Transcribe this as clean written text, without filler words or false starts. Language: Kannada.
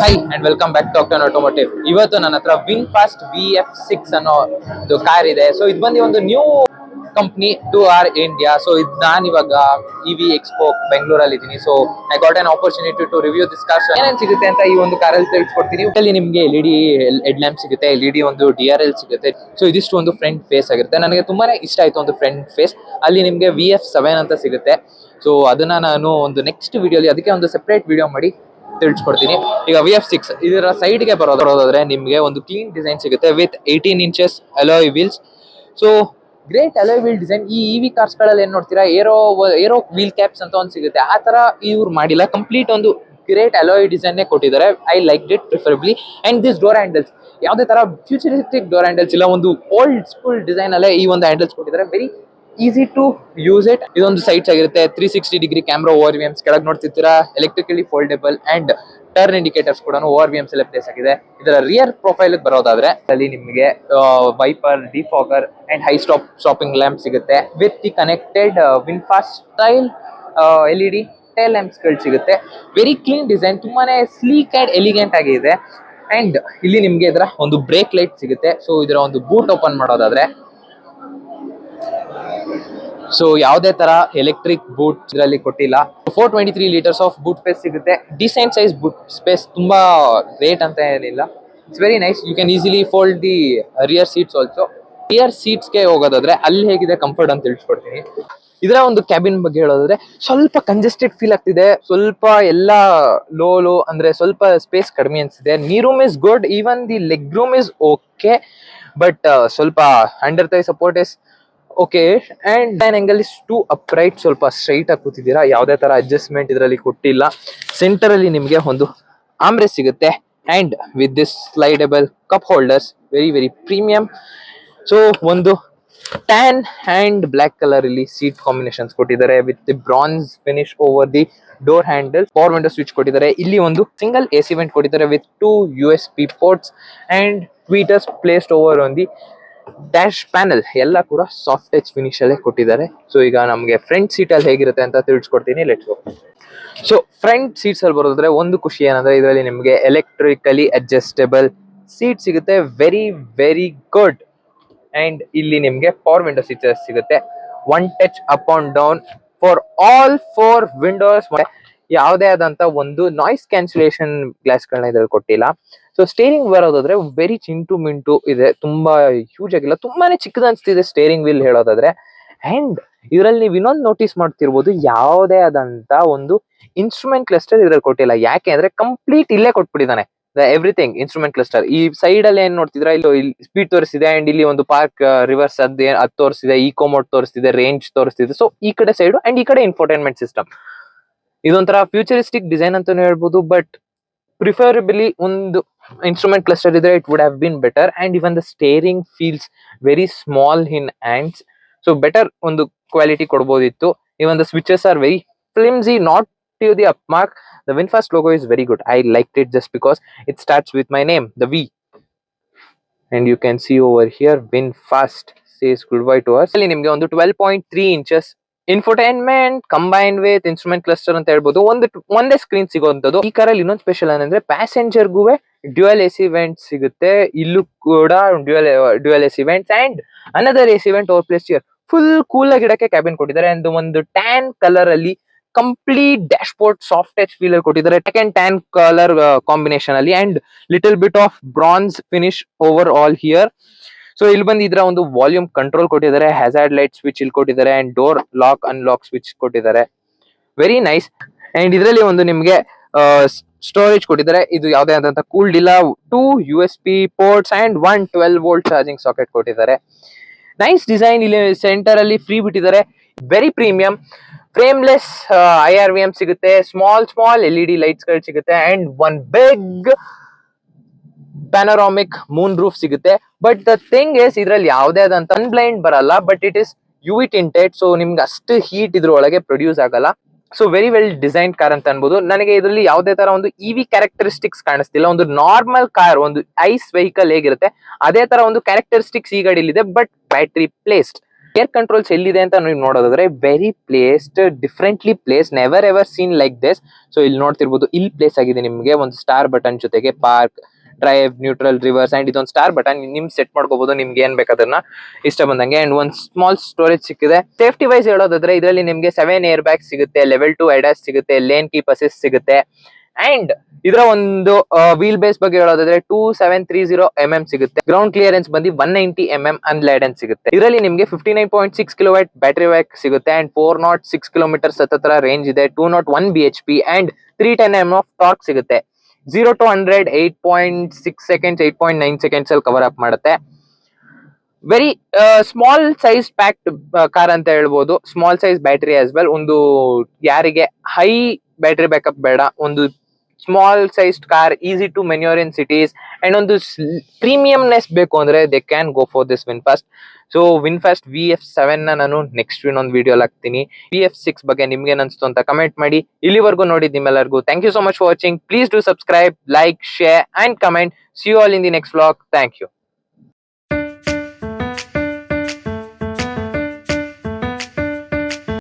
Hi and welcome back to Octane Automotive. ಇವತ್ತು ನನ್ನ ಹತ್ರ ವಿನ್ ಫಾಸ್ಟ್ VF6 ಅನ್ನೋ ಒಂದು ಕಾರ್ ಇದೆ. ಸೊ ಇದು ಬಂದು ಒಂದು new company to our India. So ಇದು ನಾನು ಇವಾಗ EV Expo ಬೆಂಗಳೂರಲ್ಲಿ ಇದ್ದೀನಿ. So I got an opportunity to review this car. ಏನೇನು ಸಿಗುತ್ತೆ ಅಂತ ಈ ಒಂದು ಕಾರಲ್ಲಿ ತಿಳಿಸ್ಕೊಡ್ತೀನಿ. ಇಲ್ಲಿ ನಿಮಗೆ LED ಹೆಡ್ ಲ್ಯಾಂಪ್ ಸಿಗುತ್ತೆ, LED ಒಂದು DRL ಸಿಗುತ್ತೆ. ಸೊ ಇದಿಷ್ಟು ಒಂದು ಫ್ರಂಟ್ ಫೇಸ್ ಆಗಿರುತ್ತೆ. ನನಗೆ ತುಂಬಾನೇ ಇಷ್ಟ ಆಯ್ತು ಒಂದು ಫ್ರಂಟ್ ಫೇಸ್. ಅಲ್ಲಿ ನಿಮಗೆ VF7 ಅಂತ ಸಿಗುತ್ತೆ. ಸೊ ಅದನ್ನ ನಾನು ಒಂದು ನೆಕ್ಸ್ಟ್ ವಿಡಿಯೋಲಿ ಅದಕ್ಕೆ ಒಂದು ಸೆಪರೇಟ್ ವಿಡಿಯೋ ಮಾಡಿ ತಿಳಿಸ್ಕೊಡ್ತೀನಿ. ಈಗ VF6 ಇದರ ಸೈಡ್ಗೆ ಬರೋದಾದ್ರೆ ನಿಮಗೆ ಒಂದು ಕ್ಲೀನ್ ಡಿಸೈನ್ ಸಿಗುತ್ತೆ with 18 inches alloy wheels. So great alloy wheel design. ಈ EV ಕಾರ್ಸ್ ಗಳಲ್ಲಿ ಏನ್ ನೋಡ್ತೀರಾ, ಏರೋ ವೀಲ್ ಕ್ಯಾಪ್ಸ್ ಅಂತ ಒಂದು ಸಿಗುತ್ತೆ. ಆ ತರ ಇವ್ರು ಮಾಡಿಲ್ಲ, ಕಂಪ್ಲೀಟ್ ಒಂದು ಗ್ರೇಟ್ ಅಲಾಯ್ ಡಿಸೈನ್ ಕೊಟ್ಟಿದ್ದಾರೆ. I like it preferably. And this door handles ಯಾವುದೇ ತರ ಫ್ಯೂಚರಿಸ್ಟಿಕ್ ಡೋರ್ ಹ್ಯಾಂಡಲ್ಸ್ ಇಲ್ಲ, ಒಂದು ಓಲ್ಡ್ ಸ್ಕೂಲ್ ಡಿಸೈನ್ ಅಲ್ಲೇ ಈ ಒಂದು ಹ್ಯಾಂಡಲ್ಸ್ ಕೊಟ್ಟಿದ್ದಾರೆ. Very easy to use it. ಇದೊಂದು ಸೈಡ್ಸ್ ಆಗಿರುತ್ತೆ. 360 ಡಿಗ್ರಿ ಕ್ಯಾಮ್ರಾ ORVMs ಕೆಳಗೆ ನೋಡ್ತಿರ್ತೀರಾ, electrically foldable and turn indicators ಕೂಡ ORVMs ಎಲ್ಲ ಪ್ಲೇಸ್ ಆಗಿದೆ. ಇದರ ರಿಯರ್ ಪ್ರೊಫೈಲ್ ಬರೋದಾದ್ರೆ ಅಲ್ಲಿ ನಿಮಗೆ wiper, defogger and high stopping lamp ಸಿಗುತ್ತೆ with the connected VinFast style LED tail lamps ಗಳು ಸಿಗುತ್ತೆ. ವೆರಿ ಕ್ಲೀನ್ ಡಿಸೈನ್, ತುಂಬಾನೇ ಸ್ಲೀಕ್ ಅಂಡ್ ಎಲಿಗೆಂಟ್ ಆಗಿದೆ. ಅಂಡ್ ಇಲ್ಲಿ ನಿಮ್ಗೆ ಇದರ ಒಂದು ಬ್ರೇಕ್ ಲೈಟ್ ಸಿಗುತ್ತೆ. ಸೊ ಇದರ ಒಂದು ಬೂಟ್ ಓಪನ್ ಮಾಡೋದಾದ್ರೆ, ಸೊ ಯಾವುದೇ ತರ ಎಲೆಕ್ಟ್ರಿಕ್ ಬೂಟ್ ಇದರಲ್ಲಿ ಕೊಟ್ಟಿಲ್ಲ. 423 ಲೀಟರ್ಸ್ ಆಫ್ ಬೂಟ್ ಸ್ಪೇಸ್ ಸಿಗುತ್ತೆ. ಡಿಸೆಂಟ್ ಸೈಜ್ ಬೂಟ್ ಸ್ಪೇಸ್, ತುಂಬಾ ಗ್ರೇಟ್ ಅಂತ ಏನಿಲ್ಲ. It's very nice. You can easily fold the rear seats also. Rear ಸೀಟ್ಸ್ಗೆ ಹೋಗೋದಾದ್ರೆ ಅಲ್ಲಿ ಹೇಗಿದೆ ಕಂಫರ್ಟ್ ಅಂತ ತಿಳಿಸ್ಕೊಡ್ತೀನಿ. ಇದರ ಒಂದು ಕ್ಯಾಬಿನ್ ಬಗ್ಗೆ ಹೇಳೋದಾದ್ರೆ ಸ್ವಲ್ಪ ಕಂಜೆಸ್ಟೆಡ್ ಫೀಲ್ ಆಗ್ತಿದೆ. ಸ್ವಲ್ಪ ಎಲ್ಲ ಲೋ ಅಂದ್ರೆ ಸ್ವಲ್ಪ ಸ್ಪೇಸ್ ಕಡಿಮೆ ಅನ್ಸಿದೆ. Knee room is good, even the leg room is okay, but ಸ್ವಲ್ಪ under thigh support is okay. And nine angle is too upright, ಸ್ವಲ್ಪ ಸ್ಟ್ರೈಟ್ ಆಗಿ ಕೂತಿದ್ದೀರಾ. ಯಾವುದೇ ತರ ಅಡ್ಜಸ್ಟ್ಮೆಂಟ್ ಇದರಲ್ಲಿ ಕೊಟ್ಟಿಲ್ಲ. ಸೆಂಟರ್ ಅಲ್ಲಿ ನಿಮಗೆ ಒಂದು ಆಮ್ರೆಸ್ ಸಿಗುತ್ತೆ and with this slidable cup holders, very premium. So ಒಂದು ಟ್ಯಾನ್ ಅಂಡ್ ಬ್ಲಾಕ್ ಕಲರ್ ಇಲ್ಲಿ ಸೀಟ್ ಕಾಂಬಿನೇಷನ್ಸ್ ಕೊಟ್ಟಿದ್ದಾರೆ with the bronze finish over the door handle. Power window switch ಕೊಟ್ಟಿದ್ದಾರೆ. ಇಲ್ಲಿ ಒಂದು ಸಿಂಗಲ್ AC ವೆಂಟ್ ಕೊಟ್ಟಿದ್ದಾರೆ with 2 USB ports and tweeters placed over on the dash panel. ಎಲ್ಲ ಕೂಡ ಸಾಫ್ಟ್ ಟಚ್ ಫಿನಿಶ್ ಅಲ್ಲೇ ಕೊಟ್ಟಿದ್ದಾರೆ. ಸೊ ಈಗ ನಮಗೆ ಫ್ರಂಟ್ ಸೀಟ್ ಅಲ್ಲಿ ಹೇಗಿರುತ್ತೆ ಅಂತ ತಿಳಿಸ್ಕೊಡ್ತೀನಿ. Let's go. So front seats ಅಲ್ಲಿ ಬರೋದ್ರೆ ಒಂದು ಖುಷಿ ಏನಂದ್ರೆ ಇದರಲ್ಲಿ ನಿಮಗೆ ಎಲೆಕ್ಟ್ರಿಕಲಿ ಅಡ್ಜಸ್ಟೇಬಲ್ ಸೀಟ್ ಸಿಗುತ್ತೆ. Very good. ಅಂಡ್ ಇಲ್ಲಿ ನಿಮ್ಗೆ ಪವರ್ ವಿಂಡೋ ಸೀಟ್ಸ್ ಸಿಗುತ್ತೆ. One touch up and down for all 4 windows. ಯಾವುದೇ ಆದಂತ ಒಂದು ನಾಯ್ಸ್ ಕ್ಯಾನ್ಸಲೇಷನ್ ಗ್ಲಾಸ್ ಗಳನ್ನ ಇದ್ರಲ್ಲಿ ಕೊಟ್ಟಿಲ್ಲ. ಸೊ ಸ್ಟೇರಿಂಗ್ ಬರೋದಾದ್ರೆ ವೆರಿ ಚಿಂಟು ಮಿಂಟು ಇದೆ, ತುಂಬಾ ಹ್ಯೂಜ್ ಆಗಿಲ್ಲ, ತುಂಬಾನೇ ಚಿಕ್ಕದ ಅನ್ಸ್ತಿದೆ ಸ್ಟೇರಿಂಗ್ ವೀಲ್ ಹೇಳೋದಾದ್ರೆ. ಅಂಡ್ ಇದರಲ್ಲಿ ನೀವು ಇನ್ನೊಂದು ನೋಟಿಸ್ ಮಾಡ್ತಿರ್ಬೋದು, ಯಾವುದೇ ಆದಂತ ಒಂದು ಇನ್ಸ್ಟ್ರೂಮೆಂಟ್ ಕ್ಲಸ್ಟರ್ ಇದ್ರಲ್ಲಿ ಕೊಟ್ಟಿಲ್ಲ. ಯಾಕೆ ಅಂದ್ರೆ ಕಂಪ್ಲೀಟ್ ಇಲ್ಲೇ ಕೊಟ್ಬಿಟ್ಟಿದ್ದಾನೆ ಎವ್ರಿಥಿಂಗ್ ಇನ್ಸ್ಟ್ರೂಮೆಂಟ್ ಕ್ಲಸ್ಟರ್. ಈ ಸೈಡ್ ಅಲ್ಲಿ ಏನ್ ನೋಡ್ತಿದ್ರ, ಇಲ್ಲಿ ಸ್ಪೀಡ್ ತೋರಿಸ್ತಿದೆ ಅಂಡ್ ಇಲ್ಲಿ ಒಂದು ಪಾರ್ಕ್ ರಿವರ್ಸ್ ಅದ್ ತೋರಿಸ್ತಿದೆ, ಈಕೋ ಮೋಡ್ ತೋರಿಸ್ತಿದೆ, ರೇಂಜ್ ತೋರಿಸ್ತಿದೆ. ಸೊ ಈ ಕಡೆ ಸೈಡ್ ಅಂಡ್ ಈ ಕಡೆ ಇನ್ಫೋಟೈನ್ಮೆಂಟ್ ಸಿಸ್ಟಮ್. ಇದೊಂಥರ ಫ್ಯೂಚರಿಸ್ಟಿಕ್ ಡಿಸೈನ್ ಅಂತಾನು ಹೇಳ್ಬೋದು, ಬಟ್ ಪ್ರಿಫರಬಲಿ ಒಂದು ಇನ್ಸ್ಟ್ರೂಮೆಂಟ್ ಕ್ಲಸ್ಟರ್ ಇದ್ರೆ it would have been better. And even the steering feels very small in hands. So better ಒಂದು ಕ್ವಾಲಿಟಿ ಕೊಡ್ಬೋದಿತ್ತು. Even the switches are very flimsy, not to the up mark. The VinFast logo is very good. I liked it just because it starts with my name, the V. And you can see over here, VinFast says goodbye to us. ಅಲ್ಲಿ ನಿಮಗೆ ಒಂದು 12.3 inches infotainment combined with instrument cluster ಅಂತ ಹೇಳ್ಬೋದು. ಒಂದೇ ಸ್ಕ್ರೀನ್ ಸಿಗೋಂಥದ್ದು. ಈ ಕಾರಲ್ಲಿ ಇನ್ನೊಂದು ಸ್ಪೆಷಲ್ ಏನಂದ್ರೆ ಪ್ಯಾಸೆಂಜರ್ಗೂ ಡ್ಯುಯಲ್ AC ವೆಂಟ್ ಸಿಗುತ್ತೆ. ಇಲ್ಲೂ ಕೂಡ dual AC vents and another AC vent over place here. Full cool ಆಗಿ ಇಡಕ್ಕೆ ಕ್ಯಾಬಿನ್ ಕೊಟ್ಟಿದ್ದಾರೆ. ಅಂಡ್ ಒಂದು ಟ್ಯಾನ್ ಕಲರ್ ಅಲ್ಲಿ complete dash board soft touch feel ಕೊಟ್ಟಿದ್ದಾರೆ. ಸೆಕೆಂಡ್ ಟ್ಯಾನ್ ಕಲರ್ ಕಾಂಬಿನೇಷನ್ ಅಲ್ಲಿ and little bit of bronze finish over all here. So ಇಲ್ಲಿ ಬಂದು ಇದರ ಒಂದು ವಾಲ್ಯೂಮ್ ಕಂಟ್ರೋಲ್ ಕೊಟ್ಟಿದ್ದಾರೆ, ಹ್ಯಾಜಾರ್ಡ್ ಲೈಟ್ ಸ್ವಿಚ್ ಇಲ್ಲಿ ಕೊಟ್ಟಿದ್ದಾರೆ and door lock unlock switch ಕೊಟ್ಟಿದ್ದಾರೆ. Very nice. ಅಂಡ್ ಇದರಲ್ಲಿ ಒಂದು ನಿಮ್ಗೆ ಸ್ಟೋರೇಜ್ ಕೊಟ್ಟಿದ್ದಾರೆ. ಇದು ಯಾವುದೇ ಆದಂತ ಕೂಲ್ಡ್ ಇಲ್ಲ. 2 USB ports and 1 12V charging socket ಕೊಟ್ಟಿದ್ದಾರೆ. Nice design. ಇಲ್ಲಿ ಸೆಂಟರ್ ಅಲ್ಲಿ ಫ್ರೀ ಬಿಟ್ಟಿದ್ದಾರೆ. Very premium. ಫ್ರೇಮ್ಲೆಸ್ IRVM ಸಿಗುತ್ತೆ. ಸ್ಮಾಲ್ LED ಲೈಟ್ಸ್ ಗಳು ಸಿಗುತ್ತೆ and one big panoramic moon roof ಸಿಗುತ್ತೆ. ಬಟ್ ದ ಥಿಂಗ್ ಇಸ್ ಇದರಲ್ಲಿ ಯಾವುದೇ ಆದಂತ ಅನ್ಬ್ಲೈಂಡ್ ಬರಲ್ಲ, but it is UV tinted. So ನಿಮ್ಗೆ ಅಷ್ಟು ಹೀಟ್ ಇದ್ರೊಳಗೆ ಪ್ರೊಡ್ಯೂಸ್ ಆಗಲ್ಲ. So very well design car ಅಂತ ಅನ್ಬೋದು. ನನಗೆ ಇದರಲ್ಲಿ ಯಾವುದೇ ತರ ಒಂದು EV ಕ್ಯಾರೆಕ್ಟರಿಸ್ಟಿಕ್ಸ್ ಕಾಣಿಸ್ತಿಲ್ಲ. ಒಂದು ನಾರ್ಮಲ್ ಕಾರ್, ಒಂದು ಐಸ್ ವೆಹಿಕಲ್ ಹೇಗಿರುತ್ತೆ ಅದೇ ತರ ಒಂದು ಕ್ಯಾರೆಕ್ಟರಿಸ್ಟಿಕ್ಸ್ ಈ ಗಾಡಿಲಿದೆ, but battery placed. Air controls ಎಲ್ಲಿದೆ ಅಂತ ನೀವು ನೋಡೋದಾದ್ರೆ very placed, differently place, never ever seen like this. So ಇಲ್ಲಿ ನೋಡ್ತಿರ್ಬೋದು, ಇಲ್ಲಿ ಪ್ಲೇಸ್ ಆಗಿದೆ ನಿಮಗೆ ಒಂದು ಸ್ಟಾರ್ ಬಟನ್ ಜೊತೆಗೆ park, drive, neutral, reverse and ಇದೊಂದು ಸ್ಟಾರ್ ಬಟನ್ ನಿಮ್ ಸೆಟ್ ಮಾಡ್ಕೋಬಹುದು ನಿಮ್ಗೆ ಏನ್ ಬೇಕಾದನ್ನ ಇಷ್ಟ ಬಂದಂಗೆ. ಅಂಡ್ ಒಂದು ಸ್ಮಾಲ್ ಸ್ಟೋರೇಜ್ ಸಿಕ್ಕಿದೆ. ಸೇಫ್ಟಿ ವೈಸ್ ಹೇಳೋದಾದ್ರೆ ಇದರಲ್ಲಿ ನಿಮ್ಗೆ 7 ಏರ್ ಬ್ಯಾಗ್ ಸಿಗುತ್ತೆ, ಲೆವೆಲ್ 2 ಐಡಾಸ್ ಸಿಗುತ್ತೆ, ಲೇನ್ ಕೀಪ್ ಅಸಿಸ್ಟ್ ಸಿಗುತ್ತೆ. ಅಂಡ್ ಇದರ ಒಂದು ವೀಲ್ ಬೇಸ್ ಬಗ್ಗೆ ಹೇಳೋದಾದ್ರೆ 2730 ಸಿಗುತ್ತೆ. ಗ್ರೌಂಡ್ ಕ್ಲಿಯರೆನ್ಸ್ ಬಂದು 190 ಅನ್ಲೈಡೆನ್ ಸಿಗುತ್ತೆ. ಇದರಲ್ಲಿ ನಿಮಗೆ 59.6 ಕಿಲೋವ್ಯಾಟ್ ಬ್ಯಾಟರಿ ಬ್ಯಾಕ್ ಸಿಗುತ್ತೆ ಅಂಡ್ 406 ಕಿಲೋಮೀಟರ್ ಹತ್ರ ರೇಂಜ್ ಇದೆ. 201 BHP ಅಂಡ್ 310 ಆಫ್ ಟಾರ್ಕ್ ಸಿಗುತ್ತೆ. 0 to 100 8.6 ಸೆಕೆಂಡ್ಸ್, 8.9 ಸೆಕೆಂಡ್ಸ್ ಅಲ್ಲಿ ಕವರ್ ಅಪ್ ಮಾಡುತ್ತೆ. Very small size packed car ಅಂತ ಹೇಳ್ಬೋದು. Small size battery as well. ಒಂದು ಯಾರಿಗೆ ಹೈ ಬ್ಯಾಟರಿ ಬ್ಯಾಕಪ್ ಬೇಡ, ಒಂದು small sized car, easy to manoeuvre in cities and ಒಂದು ಪ್ರೀಮಿಯಂನೆಸ್ ಬೇಕು ಅಂದ್ರೆ they can go for this VinFast. So VinFast VF7 ನಾನು ನೆಕ್ಸ್ಟ್ ಇನ್ನೊಂದು ವಿಡಿಯೋ ಹಾಕ್ತೀನಿ. VF6 ಬಗ್ಗೆ ನಿಮ್ಗೆ ಅನ್ಸ್ತು ಅಂತ ಕಮೆಂಟ್ ಮಾಡಿ. ಇಲ್ಲಿವರೆಗೂ ನೋಡಿದ್ ನಿಮ್ಮೆಲ್ಲರಿಗೂ thank you so much for watching. Please do subscribe, like, share and comment. See you all in the next vlog. Thank you.